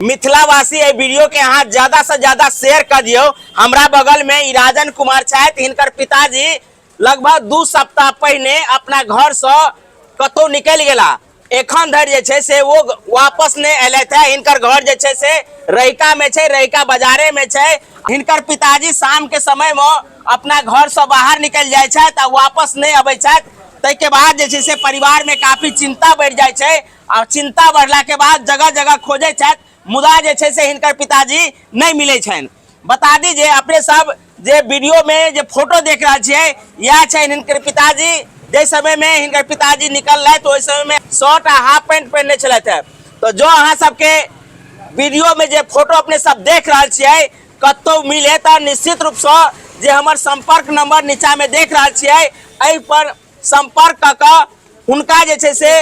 मिथिलावासी ये वीडियो के यहाँ ज्यादा से ज्यादा शेयर कर दियो। हमरा बगल में राजन कुमार छथि, हिनकर पिताजी लगभग 2 सप्ताह पहले अपना घर से कतौ निकल गेला। एखन धरि जे छे से वो वापस नहीं अयले थे। हिनकर घर जे छे से रहिका में छे, रहिका बाजारे में छे। हिनकर पिताजी शाम के समय में अपना घर से बाहर निकल जाए छथि, वापस नहीं अबै छथि। तै के बाद जे छे से परिवार में काफी चिंता बढ़ जाए छे और चिंता बढ़ला के बाद जगह जगह खोजे छथि, मुदा जे छे से हिनकर पिताजी नहीं मिले छन। बता दीजिए अपने सब जे वीडियो में जे फोटो देख रहा छे यह छे हिनकर पिताजी। जे समय में हिनकर पिताजी निकल रहे तो उस समय में शर्ट आ हाफ पैंट पहनले चले थे। तो जो अहाँ सबके वीडियो में जे फोटो अपने सब देख रहा छे कतौ मिले तो निश्चित रूप से जे हमर संपर्क नंबर नीचा में देख रहा छे एहि पर संपर्क क उनका जे छे से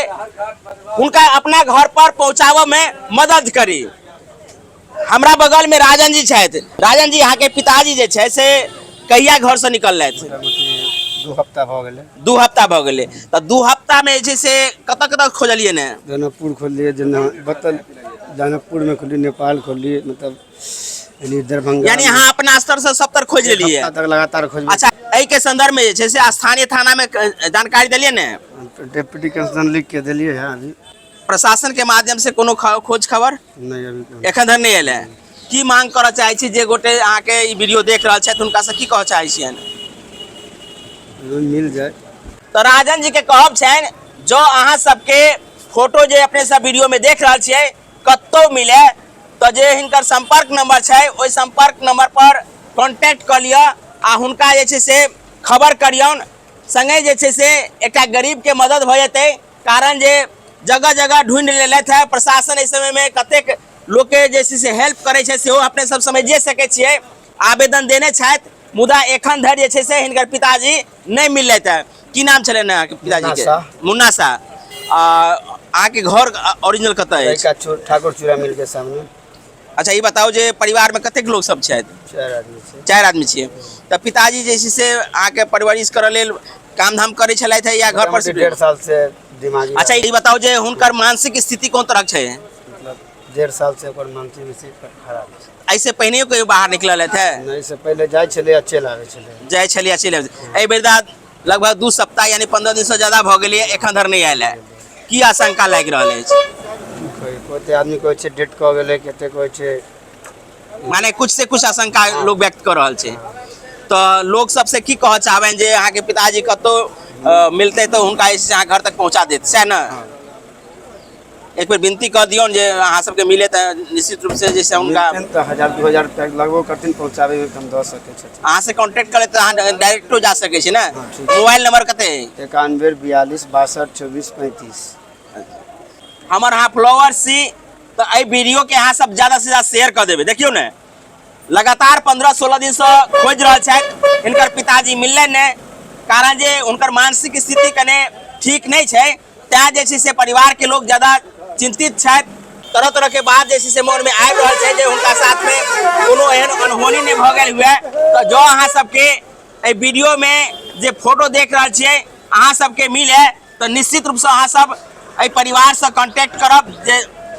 उनका अपना घर पर पहुंचावे में मदद करी। हमरा बगल में राजन जी छथि। राजन जी, यहाँ के पिताजी जे छे से कहिया घर से निकल रहे थे? 2 हफ्ता भ गेले। 2 हफ्ता भ गेले। तो 2 हफ्ता में जे से कत कत खोजलिए ने? जनकपुर खोलिए, जनकपुर में खोली, नेपाल खोली, मतलब दरभंगा, यानी यहाँ अपना स्तर से सब तर खोज लिए तक लगातार खोज। अच्छा, एहि के संदर्भ में जे से स्थानीय थाना में जानकारी दिलिए ने? डिप्टी कमिश्नर लिख के दिलिए है अभी। प्रशासन के माध्यम से कोनो खोज खबर नहीं अभी एखन धरि नहीं अयले। की मांग करऽ चाहे छी जे गोटे अहाँ के ई वीडियो देख रहल छथि उनका से की कहऽ चाहे छियन? मिल जाए तो राजन जी के कहब छन जो अहाँ सबके फोटो जे अपने सब वीडियो में देख रहल छियै कतौ मिले तो जे हिनकर संपर्क नंबर छै ओहि संपर्क नंबर पर कांटेक्ट कर लिया आ हुनका जे छै से खबर करियौन। संगे जे छै से एकटा गरीब के मदद भ जेतै, कारण जे जगह जगह ढूंढ लेलथि है प्रशासन। इस समय में कतेक लोग के जे छै से हेल्प करे छै सेहो अपने सब समझिए सकै छियै। आवेदन देने छथि, मुदा एखन धरि जे छै से हिनकर पिताजी नहीं मिलले थे। की नाम छले ने पिताजी के? मुन्ना सा। अहाँ के घर ओरिजिनल कतऽ है? ठाकुर चूड़ा मिल के सामने। अच्छा, ये बताओ जे परिवार में कतेक लोग सब छथि? 4 आदमी छै। 4 आदमी छियै। तो पिताजी जे छै से अहाँ के परवरिश करऽ लेल काम धाम करे छलथि या घर पर से? 1.5 साल से दिमागी। अच्छा, ये बताओ जे हुनकर मानसिक स्थिति कोन तरह छै? मतलब 1.5 साल से ओकर मानसिक स्थिति खराब छै। ऐसे पहले कोई बाहर निकलल थे? नहीं, से पहले जाय छले आ चलि आबै छले। जाय छलिए चलि आबै। एहि बेर लगभग 2 सप्ताह यानी 15 दिन से ज्यादा भ गेलिए, एखन धरि नहीं आयल है। की आशंका लागि रहल अछि? कोते आदमी कहै छै डेट क गेलै, केते कहै छै, माने कुछ से कुछ आशंका लोग व्यक्त कर रहल छै। तो लोग सबसे की कहऽ चाहबनि जे अहाँ के पिताजी कतौ मिलते तो उनका अहाँ घर तक पहुँचा देते, सह न? एक बेर विनती कर दियौन जे अहाँ सबके मिले तो निश्चित रूप से जैसे उनका 1000-2000 रुपया लगभग करथिन पहुँचाबे में, हम दऽ सकै छी। अहाँ से कांटेक्ट करे तो अहाँ डायरेक्टो जा सकै छी ना? मोबाइल नंबर कते है? 91 42 62 24 35। हमर अहाँ फॉलोअर सी तो एहि वीडियो के अहाँ सब ज्यादा से ज्यादा शेयर कर देबै। देखियो ने, लगातार 15-16 दिन से खोज रहल छथि, हिनकर पिताजी मिलले ने, कारण जे हुनकर मानसिक स्थिति कने ठीक नहीं छै। तैं जे छै से परिवार के लोग ज्यादा चिंतित छथि। तरह तरह के बात जे छै से मन में आबि रहल छै जे हुनका साथ में कोनो एहन अनहोनी नहीं भ गेल हुए। तो जो अहाँ सबके एहि वीडियो में जे फोटो देख रहल छियै अहाँ सबके मिले तो निश्चित रूप से अहाँ सब एहि परिवार से कांटेक्ट करब।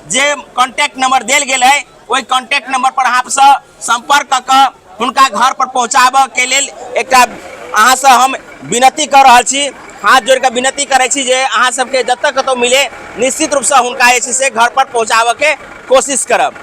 जे कांटेक्ट नंबर देल गेल है वही कांटेक्ट नंबर पर अहाँ से संपर्क क हुनका घर पर पहुँचाबऽ के लेल एकटा अहाँ से हम विनती कर रहल छी। हाथ जोड़ के विनती करे छी जे अहाँ सबके जतऽ कतौ मिले निश्चित रूप से हुनका जे छै से घर पर पहुँचाबऽ के कोशिश करब।